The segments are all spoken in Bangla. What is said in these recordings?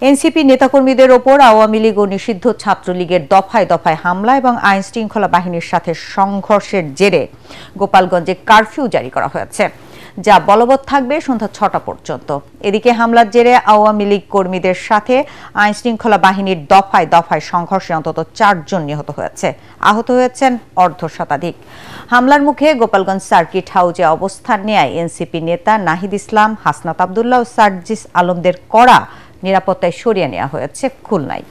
এনসিপি নেতাকর্মীদের ওপর আওয়ামী লীগ ও নিষিদ্ধ ছাত্রলীগের দফায় দফায় হামলা এবং আইন শৃঙ্খলা বাহিনীর সাথে সংঘর্ষের জেরে গোপালগঞ্জে কারফিউ জারি করা হয়েছে, যা বলবৎ থাকবে সন্ধ্যা ৬টা পর্যন্ত। এদিকে হামলার জেরে আওয়ামী লীগ কর্মীদের সাথে আইন শৃঙ্খলা বাহিনীর দফায় দফায় সংঘর্ষে অন্তত ৪ জন নিহত হয়েছে, আহত হয়েছেন অর্ধশতাধিক। হামলার মুখে গোপালগঞ্জ সার্কিট হাউজে অবস্থান নেয় এনসিপি নেতা নাহিদ ইসলাম, হাসনাত আবদুল্লাহ ও সার্জিস আলমদের কড়া নিরাপত্তায় সরিয়ে নেওয়া হয়েছে খুলনায়।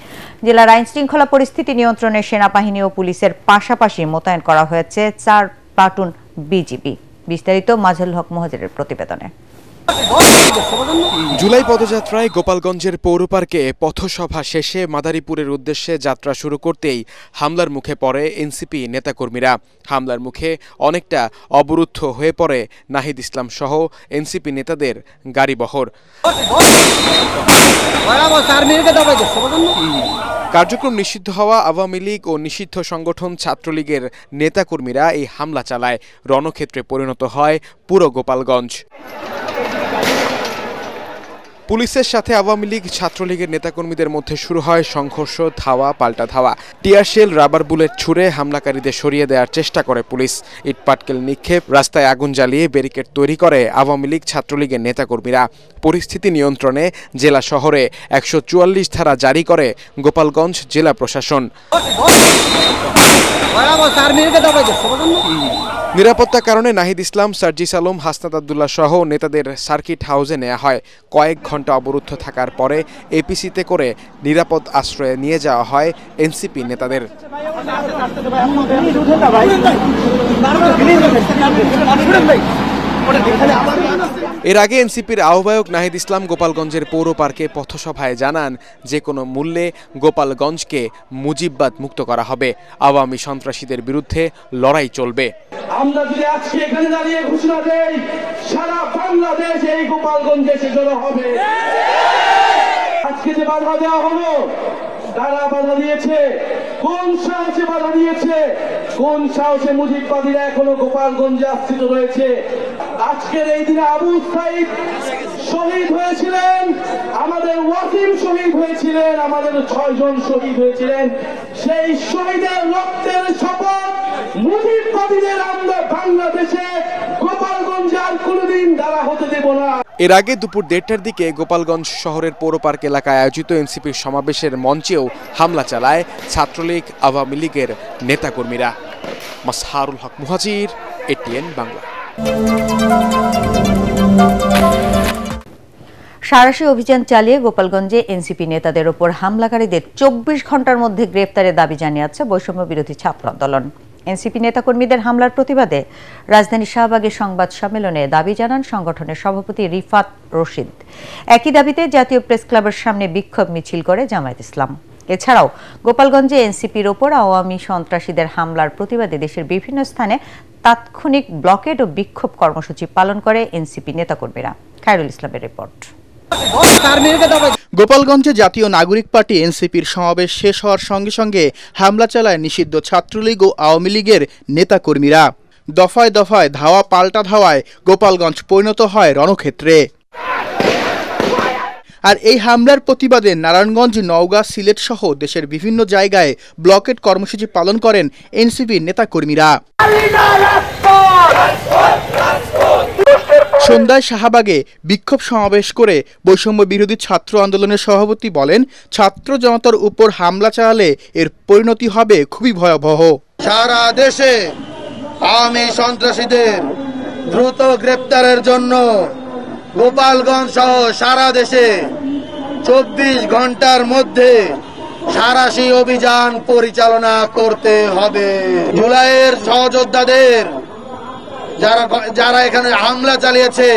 জেলার আইন শৃঙ্খলা পরিস্থিতি নিয়ন্ত্রণে সেনাবাহিনী ও পুলিশের পাশাপাশি মোতায়েন করা হয়েছে ৪ প্লাটুন বিজিবি। বিস্তারিত মাজহারুল হক মুহাজিরের প্রতিবেদনে। জুলাই পদযাত্রায় গোপালগঞ্জের পৌর পার্কে পথসভা শেষে মাদারীপুরের উদ্দেশ্যে যাত্রা শুরু করতেই হামলার মুখে পড়ে এনসিপি নেতাকর্মীরা। হামলার মুখে অনেকটা অবরুদ্ধ হয়ে পড়ে নাহিদ ইসলাম সহ এনসিপি নেতাদের গাড়িবহর। কার্যক্রম নিষিদ্ধ হওয়া আওয়ামী লীগ ও নিষিদ্ধ সংগঠন ছাত্রলীগের নেতাকর্মীরা এই হামলা চালায়। রণক্ষেত্রে পরিণত হয় পুরো গোপালগঞ্জ। পুলিশের সাথে আওয়ামী লীগ ছাত্রলীগের নেতাকর্মীদের মধ্যে শুরু হয় সংঘর্ষ, ধাওয়া পাল্টা ধাওয়া। টিয়ারশেল, রাবার বুলেট ছুড়ে হামলাকারীদের সরিয়ে দেওয়ার চেষ্টা করে পুলিশ। ইটপাটকেল নিক্ষেপ, রাস্তায় আগুন জ্বালিয়ে ব্যারিকেড তৈরি করে আওয়ামী লীগ ছাত্রলীগের নেতাকর্মীরা। পরিস্থিতি নিয়ন্ত্রণে জেলা শহরে ১৪৪ ধারা জারি করে গোপালগঞ্জ জেলা প্রশাসন। নিরাপত্তার কারণে নাহিদ ইসলাম, সার্জিস আলম, হাসনাত আবদুল্লাহ সহ নেতাদের সার্কিট হাউসে নেওয়া হয়। কয়েক ঘন্টা অবরুদ্ধ থাকার পরে এপিসিতে করে নিরাপদ আশ্রয়ে নিয়ে যাওয়া হয় এনসিপি নেতাদের। এর আগে এনসিপির আহ্বায়ক নাহিদ ইসলাম গোপালগঞ্জের পৌর পার্কে পথসভায় জানান, যে কোনো মূল্যে গোপালগঞ্জকে মুজিববাদ মুক্ত করা হবে। আওয়ামী সন্ত্রাসীদের বিরুদ্ধে লড়াই চলবে। আমরা যদি আজকে এখানে দাঁড়িয়ে ঘোষণা দেই, সারা বাংলাদেশ এই গোপালগঞ্জে সেজন্য হবে। আজকে যে বাধা দেওয়া হলো, তারা বাধা দিয়েছে, কোন সাহসে বাধা দিয়েছে, কোন সাহসে মুজিববাদীরা এখনো গোপালগঞ্জে আশ্রিত রয়েছে। আজকের এই দিনে আবু সাইদ শহীদ হয়েছিলেন, আমাদের ওয়াসিম শহীদ হয়েছিলেন, আমাদের ৬ জন শহীদ হয়েছিলেন। সেই শহীদের রক্তের শপথ মুজিববাদীদের আমরা বাংলাদেশে গোপালগঞ্জে আর কোনোদিন দাঁড়া হতে দেব না। এর আগে দুপুর ১:৩০টার দিকে গোপালগঞ্জ শহরের পৌর পার্ক এলাকায় আয়োজিত এনসিপির সমাবেশের মঞ্চেও হামলা চালায় ছাত্রলীগ, আওয়ামী লীগের নেতাকর্মীরা। মাজহারুল হক মুহাজির, এটিএন বাংলা। সাঁড়াশি অভিযান চালিয়ে গোপালগঞ্জে এনসিপি নেতাদের ওপর হামলাকারীদের ২৪ ঘন্টার মধ্যে গ্রেফতারের দাবি জানিয়েছে বৈষম্য বিরোধী ছাত্র আন্দোলন। এনসিপি নেতাকর্মীদের হামলার প্রতিবাদে রাজধানী শাহবাগে সংবাদ সম্মেলনে দাবি জানান সংগঠনের সভাপতি রিফাত রশিদ। একই দাবিতে জাতীয় প্রেস ক্লাবের সামনে বিক্ষোভ মিছিল করে জামায়াত ইসলাম। এছাড়াও গোপালগঞ্জে এনসিপির ওপর আওয়ামী সন্ত্রাসীদের হামলার প্রতিবাদে দেশের বিভিন্ন স্থানে তাৎক্ষণিক ব্লকেড ও বিক্ষোভ কর্মসূচি পালন করে এনসিপি নেতাকর্মীরা। খায়রুল ইসলামের রিপোর্ট। গোপালগঞ্জে জাতীয় নাগরিক পার্টি এনসিপির সমাবেশ শেষ হওয়ার সঙ্গে সঙ্গে হামলা চালায় নিষিদ্ধ ছাত্রলীগ ও আওয়ামী লীগের নেতাকর্মীরা। দফায় দফায় ধাওয়া পাল্টা ধাওয়ায় গোপালগঞ্জ পরিণত হয় রণক্ষেত্রে। আর এই হামলার প্রতিবাদে নারায়ণগঞ্জ, নওগাঁ, সিলেট সহ দেশের বিভিন্ন জায়গায় ব্লকেড কর্মসূচি পালন করেন এনসিপির নেতাকর্মীরা। সন্ধ্যায় শাহবাগে বিক্ষোভ সমাবেশ করে বৈষম্য বিরোধী ছাত্র আন্দোলনের সভাপতি বলেন, ছাত্র জনতার উপর হামলা চালালে এর পরিণতি হবে খুবই ভয়াবহ। সারা দেশে আওয়ামী সন্ত্রাসীদের দ্রুত গ্রেপ্তারের জন্য গোপালগঞ্জ সহ সারা দেশে ২৪ ঘন্টার মধ্যে সাঁড়াশি অভিযান পরিচালনা করতে হবে। জুলাইয়ের সহযোদ্ধাদের যারা এখানে হামলা চালিয়েছে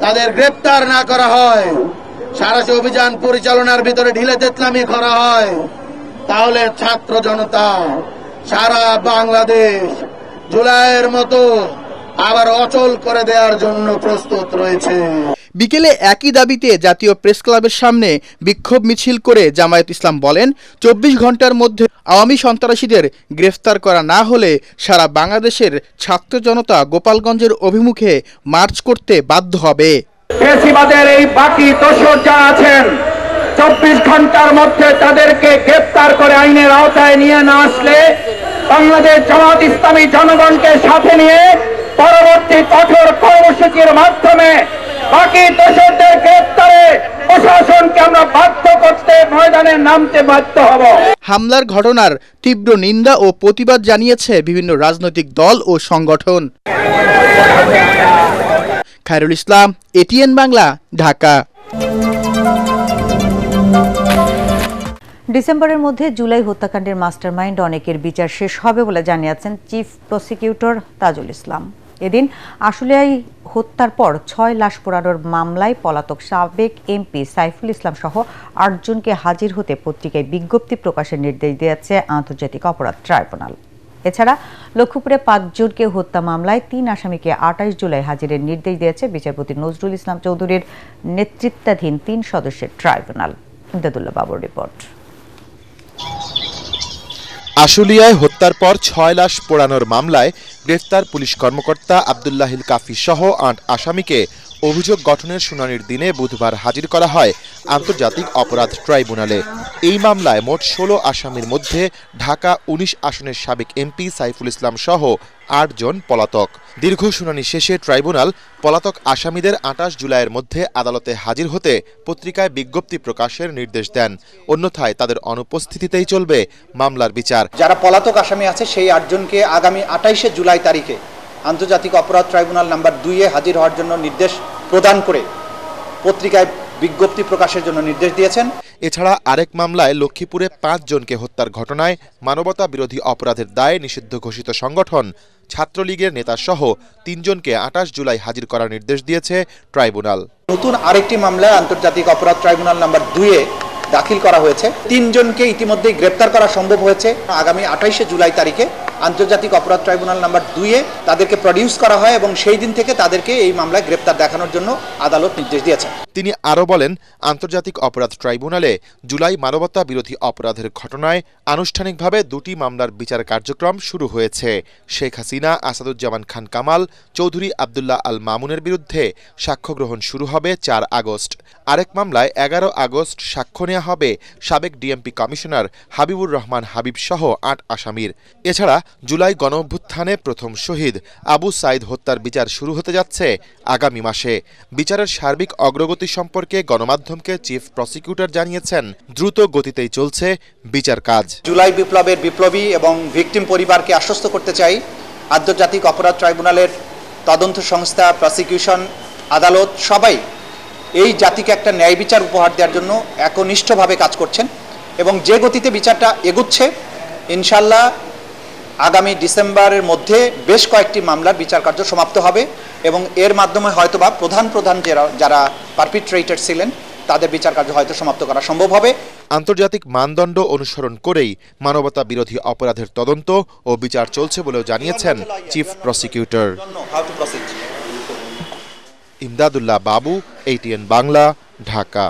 তাদের গ্রেপ্তার না করা হয়, সাঁড়াশি অভিযান পরিচালনার ভিতরে ঢিলে তেতলামি করা হয়, তাহলে ছাত্র জনতা সারা বাংলাদেশ জুলাইয়ের মতো আবার অচল করে দেওয়ার জন্য প্রস্তুত রয়েছে। বিকেলে একই দাবিতে জাতীয় প্রেস ক্লাবের সামনে বিক্ষোভ মিছিল করে জামায়াত ইসলাম বলেন, ২৪ ঘন্টার মধ্যে আওয়ামী সন্ত্রাসীদের গ্রেফতার করা না হলে সারা বাংলাদেশের ছাত্র জনতা গোপালগঞ্জের অভিমুখে মার্চ করতে বাধ্য হবে। ফেসিবাদের এই বাকি দোষর যারা আছেন 24 ঘন্টার মধ্যে তাদেরকে গ্রেফতার করে আইনের আওতায় নিয়ে না আসলে বাংলাদেশ জামাত ইসলামী জনগণকে সাথে নিয়ে পরবর্তী কঠোর কর্মসূচির মাধ্যমে বাকি দোষরদের গ্রেফতারে প্রশাসনকে আমরা বাধ্য করতে ময়দানে নামতে বাধ্য হব। হামলার ঘটনার তীব্র নিন্দা ও প্রতিবাদ জানিয়েছে বিভিন্ন রাজনৈতিক দল ও সংগঠন। খায়রুল ইসলাম, এটিএন বাংলা, ঢাকা। ডিসেম্বরের মধ্যে জুলাই হত্যাকাণ্ডের মাস্টারমাইন্ড অনেকের বিচার শেষ হবে বলে জানিয়েছেন চিফ প্রসিকিউটর তাজুল ইসলাম। এদিন আশুলিয়ায় হত্যার পর 6 লাশ পোড়ানোর মামলায় পলাতক সাবেক এমপি সাইফুল ইসলাম সহ 8 জনকে হাজির হতে পত্রিকায় বিজ্ঞপ্তি প্রকাশের নির্দেশ দিয়েছে আন্তর্জাতিক অপরাধ ট্রাইব্যুনাল। এছাড়া লক্ষ্মীপুরে 5 জনকে হত্যা মামলায় 3 আসামিকে 28 জুলাই হাজিরের নির্দেশ দিয়েছে বিচারপতি নজরুল ইসলাম চৌধুরীর নেতৃত্বাধীন 3 সদস্যের ট্রাইব্যুনাল। ইমদাদুল্লাহ বাবুর রিপোর্ট। আশুলিয়ায় হত্যার পর 6 লাশ পোড়ানোর মামলায় গ্রেফতার পুলিশ কর্মকর্তা আব্দুল্লাহিল কাফি সহ 8 আসামিকে অভিযোগ গঠনের শুনানির দিনে বুধবার হাজির করা হয় আন্তর্জাতিক অপরাধ ট্রাইব্যুনালে। এই মামলায় মোট 16 আসামির মধ্যে ঢাকা 19 আসনের সাবেক এমপি সাইফুল ইসলাম সহ 8 জন পলাতক। দীর্ঘ শুনানি শেষে ট্রাইব্যুনাল পলাতক আসামিদের 28 জুলাইয়ের মধ্যে আদালতে হাজির হতে পত্রিকায় বিজ্ঞপ্তি প্রকাশের নির্দেশ দেন। অন্যথায় তাদের অনুপস্থিতিতেই চলবে মামলার বিচার। যারা পলাতক আসামি আছে সেই 8 জনকে আগামী 28 জুলাই তারিখে আন্তর্জাতিক অপরাধ ট্রাইব্যুনাল নাম্বার 2-এ হাজির হওয়ার জন্য নির্দেশ প্রদান করে পত্রিকায় বিজ্ঞপ্তি প্রকাশের জন্য নির্দেশ দিয়েছেন। এছাড়া আরেক মামলায় লক্ষ্মীপুরে 5 জনকে হত্যার ঘটনায় মানবতা বিরোধী অপরাধের দায়ে নিষিদ্ধ ঘোষিত সংগঠন ছাত্রলীগের নেতা সহ 3 জনকে 28 জুলাই হাজির করার নির্দেশ দিয়েছে ট্রাইব্যুনাল। নতুন আরেকটি মামলায় আন্তর্জাতিক অপরাধ ট্রাইব্যুনাল নাম্বার 2-এ দাখিল করা হয়েছে। 3 জনকে ইতিমধ্যেই গ্রেপ্তার করা সম্ভব হয়েছে। আগামী 28 জুলাই তারিখে আন্তর্জাতিক অপরাধ ট্রাইব্যুনাল নাম্বার 2-এ তাদেরকে প্রডিউস করা হয় এবং সেই দিন থেকে তাদেরকে এই মামলায় গ্রেপ্তার দেখানোর জন্য আদালত নির্দেশ দিয়েছে। তিনি আরও বলেন, আন্তর্জাতিক অপরাধ ট্রাইব্যুনালে জুলাই মানবতা বিরোধী অপরাধের ঘটনায় আনুষ্ঠানিকভাবে 2টি মামলার বিচার কার্যক্রম শুরু হয়েছে। শেখ হাসিনা, আসাদুজ্জামান খান কামাল, চৌধুরী আবদুল্লাহ আল মামুনের বিরুদ্ধে সাক্ষ্য গ্রহণ শুরু হবে 4 আগস্ট। আরেক মামলায় 11 আগস্ট সাক্ষ্য নেওয়া হবে সাবেক ডিএমপি কমিশনার হাবিবুর রহমান হাবিব সহ 8 আসামির। এছাড়া জুলাই গণঅভ্যুত্থানে প্রথম শহীদ আবু সাইদ হত্যার বিচার শুরু হতে যাচ্ছে আগামী মাসে। বিচারের সার্বিক অগ্রগতি সম্পর্কে গণমাধ্যমকে চিফ প্রসিকিউটর জানিয়েছেন, দ্রুত গতিতেই চলছে বিচার কাজ। জুলাই বিপ্লবের বিপ্লবী এবং ভিকটিম পরিবারকে আশ্বস্ত করতে চাই, আন্তর্জাতিক অপরাধ ট্রাইব্যুনালের তদন্ত সংস্থা, প্রসিকিউশন, আদালত সবাই এই জাতিকে একটা ন্যায় বিচার উপহার দেওয়ার জন্য একনিষ্ঠভাবে কাজ করছেন এবং যে গতিতে বিচারটা এগুচ্ছে ইনশাল্লাহ আগামী ডিসেম্বরের মধ্যে বেশ কয়েকটি মামলার বিচার কার্য সমাপ্ত হবে এবং এর মাধ্যমে হয়তোবা প্রধান যারা পারপিট্রেটর ছিলেন তাদের বিচার কার্য হয়তো সমাপ্ত করা সম্ভব হবে। আন্তর্জাতিক মানদণ্ড অনুসরণ করেই মানবতা বিরোধী অপরাধের তদন্ত ও বিচার চলছে বলেও জানিয়েছেন চিফ প্রসিকিউটর। ইমদাদুল্লাহ বাবু, এটিএন বাংলা, ঢাকা।